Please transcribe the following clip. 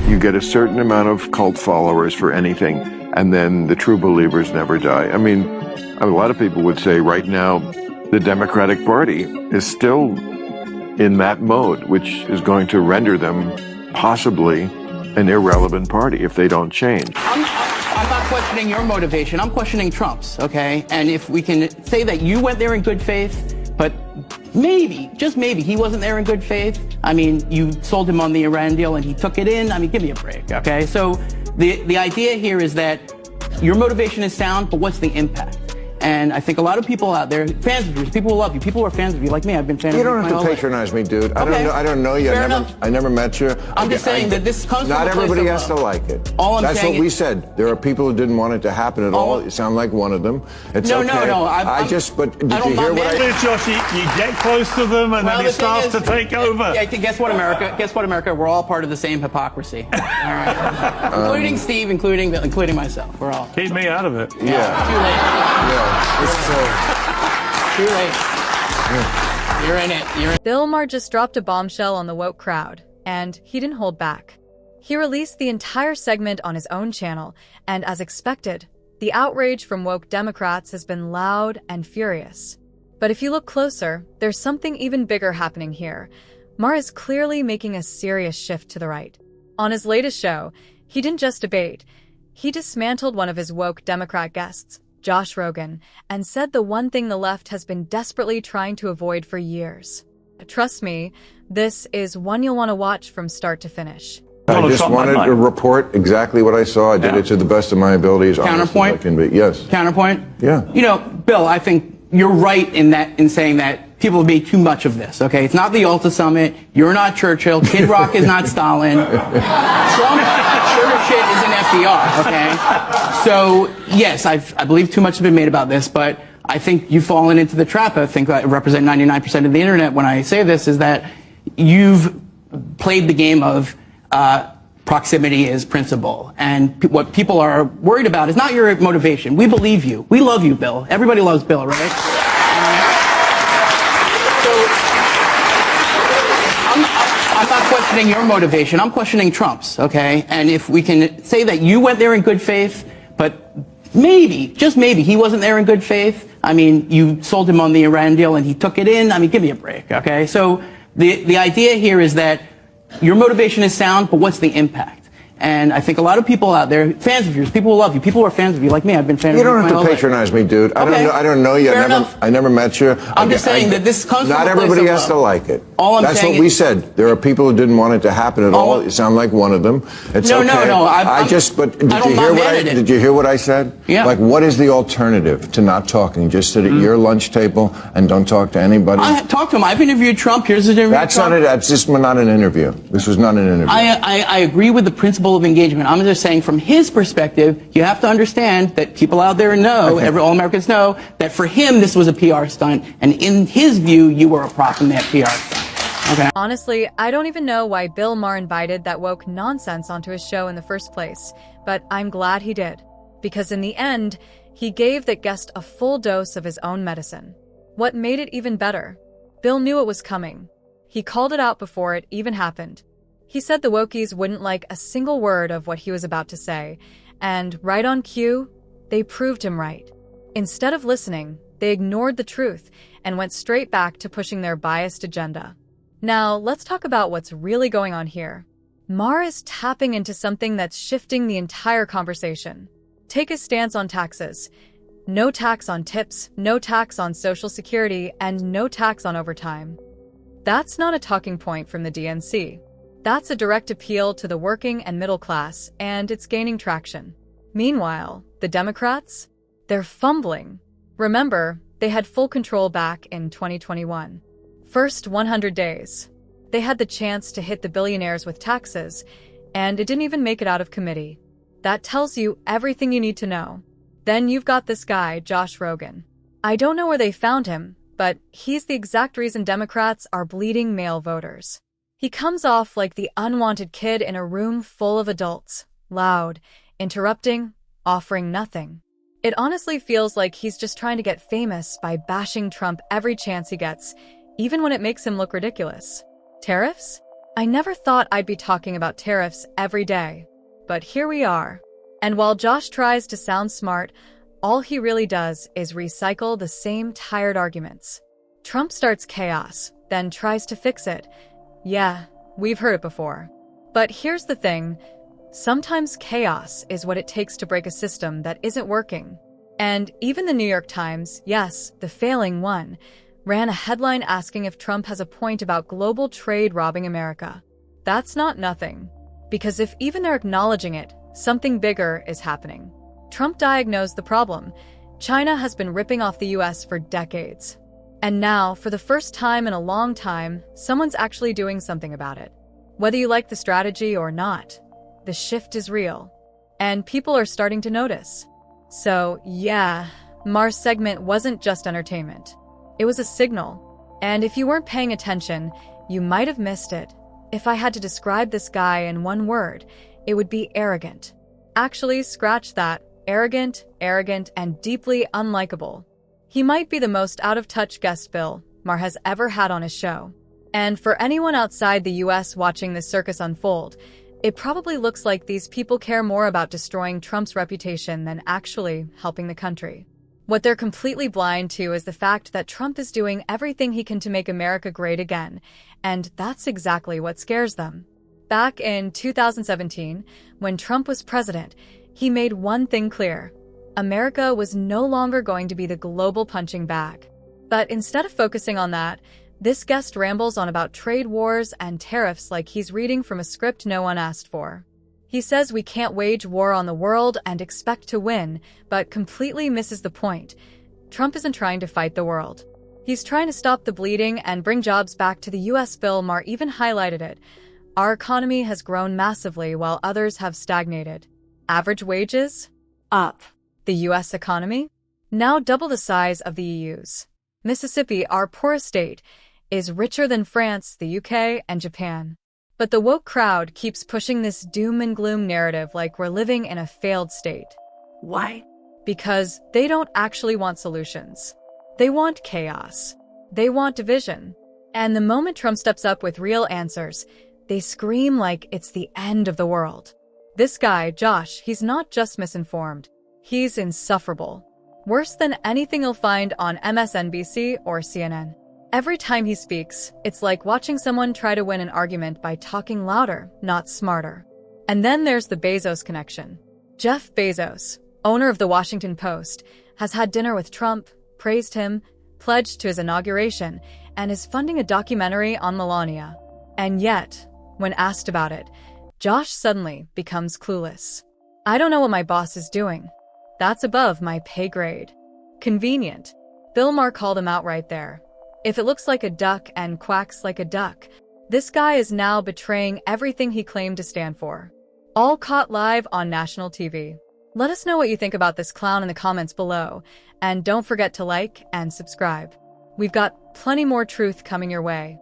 You get a certain amount of cult followers for anything, and then the true believers never die. I mean, a lot of people would say right now the Democratic Party is still in that mode, which is going to render them possibly an irrelevant party if they don't change. I'm not questioning your motivation. I'm questioning Trump's, okay? And if we can say that you went there in good faith, but maybe, just maybe, he wasn't there in good faith. I mean, you sold him on the Iran deal and he took it in. I mean, give me a break, okay? So the idea here is that your motivation is sound, but what's the impact? And I think a lot of people out there, fans of yours, people who love you, people who are fans of you, like me, I've been fans of you. You don't have to patronize me, dude. Okay. I don't know you. I never met you. I'm just saying that this comes from not a place everybody of has to love. like it. All I'm That's saying what we said. There are people who didn't want it to happen at all. You sound like one of them. It's No, okay. no. But did you hear what I... Josh, you get close to them and then it starts to take over. Yeah, guess what, America? Guess what, America? We're all part of the same hypocrisy. All right. Including Steve, including myself. We're all. Keep me out of it. Yeah. Too late. Yeah. It's Too late. Yeah. You're in it. You're in it. Bill Maher just dropped a bombshell on the woke crowd, and he didn't hold back. He released the entire segment on his own channel, and as expected, the outrage from woke Democrats has been loud and furious. But if you look closer, there's something even bigger happening here. Maher is clearly making a serious shift to the right. On his latest show, he didn't just debate. He dismantled one of his woke Democrat guests, Josh Rogin, and said the one thing the left has been desperately trying to avoid for years. Trust me, this is one you'll want to watch from start to finish. I just wanted to report exactly what I saw. I did it to the best of my abilities. Counterpoint? Honest as I can be. Yes. Counterpoint? Yeah. You know, Bill, I think you're right in saying that people have made too much of this, okay? It's not the Ulta Summit. You're not Churchill. Kid Rock is not Stalin. Trump sure shit isn't FDR, okay? So, yes, I believe too much has been made about this, but I think you've fallen into the trap. I think I represent 99% of the internet when I say this, is that you've played the game of proximity is principle. And what people are worried about is not your motivation. We believe you. We love you, Bill. Everybody loves Bill, right? So I'm not questioning your motivation. I'm questioning Trump's, okay? And if we can say that you went there in good faith, but maybe, just maybe, he wasn't there in good faith. I mean, you sold him on the Iran deal and he took it in. I mean, give me a break, okay? So the idea here is that your motivation is sound, but what's the impact? And I think a lot of people out there, fans of yours, people who love you, people who are fans of you, like me, I've been fans of you. You don't have to patronize me, dude. I don't know you. I never met you. I'm just saying that this comes from a place of love. Not everybody has to like it. That's what we said. There are people who didn't want it to happen at all. You sound like one of them. It's okay. No. But did you hear what I said? Yeah. Like, what is the alternative to not talking? Just sit at your lunch table and don't talk to anybody? I talked to him. I've interviewed Trump. Here's his interview. That's just not an interview. This was not an interview. I agree with the principle of engagement. I'm just saying, from his perspective, you have to understand that people out there know, all Americans know, that for him this was a PR stunt, and in his view, you were a prop in that PR stunt. Okay. Honestly, I don't even know why Bill Maher invited that woke nonsense onto his show in the first place, but I'm glad he did, because in the end, he gave that guest a full dose of his own medicine. What made it even better? Bill knew it was coming. He called it out before it even happened. He said the wokies wouldn't like a single word of what he was about to say, and right on cue, they proved him right. Instead of listening, they ignored the truth and went straight back to pushing their biased agenda. Now, let's talk about what's really going on here. Maher is tapping into something that's shifting the entire conversation. Take his stance on taxes. No tax on tips, no tax on Social Security, and no tax on overtime. That's not a talking point from the DNC. That's a direct appeal to the working and middle class, and it's gaining traction. Meanwhile, the Democrats? They're fumbling. Remember, they had full control back in 2021. First 100 days. They had the chance to hit the billionaires with taxes, and it didn't even make it out of committee. That tells you everything you need to know. Then you've got this guy, Josh Rogin. I don't know where they found him, but he's the exact reason Democrats are bleeding male voters. He comes off like the unwanted kid in a room full of adults, loud, interrupting, offering nothing. It honestly feels like he's just trying to get famous by bashing Trump every chance he gets, even when it makes him look ridiculous. Tariffs? I never thought I'd be talking about tariffs every day, but here we are. And while Josh tries to sound smart, all he really does is recycle the same tired arguments. Trump starts chaos, then tries to fix it. Yeah, we've heard it before. But here's the thing. Sometimes chaos is what it takes to break a system that isn't working. And even the New York Times, yes, the failing one, ran a headline asking if Trump has a point about global trade robbing America. That's not nothing. Because if even they're acknowledging it, something bigger is happening. Trump diagnosed the problem. China has been ripping off the US for decades. And now, for the first time in a long time, someone's actually doing something about it. Whether you like the strategy or not, the shift is real. And people are starting to notice. So, yeah, Maher's segment wasn't just entertainment. It was a signal. And if you weren't paying attention, you might have missed it. If I had to describe this guy in one word, it would be arrogant. Actually, scratch that. Arrogant, and deeply unlikable. He might be the most out-of-touch guest Bill Maher has ever had on his show. And for anyone outside the US watching this circus unfold, it probably looks like these people care more about destroying Trump's reputation than actually helping the country. What they're completely blind to is the fact that Trump is doing everything he can to make America great again, and that's exactly what scares them. Back in 2017, when Trump was president, he made one thing clear. America was no longer going to be the global punching bag. But instead of focusing on that, this guest rambles on about trade wars and tariffs like he's reading from a script no one asked for. He says we can't wage war on the world and expect to win, but completely misses the point. Trump isn't trying to fight the world. He's trying to stop the bleeding and bring jobs back to the US. Bill Maher even highlighted it. Our economy has grown massively while others have stagnated. Average wages? Up. The US economy? Now double the size of the EU's. Mississippi, our poorest state, is richer than France, the UK, and Japan. But the woke crowd keeps pushing this doom and gloom narrative like we're living in a failed state. Why? Because they don't actually want solutions. They want chaos. They want division. And the moment Trump steps up with real answers, they scream like it's the end of the world. This guy, Josh, he's not just misinformed. He's insufferable. Worse than anything you'll find on MSNBC or CNN. Every time he speaks, it's like watching someone try to win an argument by talking louder, not smarter. And then there's the Bezos connection. Jeff Bezos, owner of the Washington Post, has had dinner with Trump, praised him, pledged to his inauguration, and is funding a documentary on Melania. And yet, when asked about it, Josh suddenly becomes clueless. I don't know what my boss is doing. That's above my pay grade. Convenient. Bill Maher called him out right there. If it looks like a duck and quacks like a duck, this guy is now betraying everything he claimed to stand for. All caught live on national TV. Let us know what you think about this clown in the comments below, and don't forget to like and subscribe. We've got plenty more truth coming your way.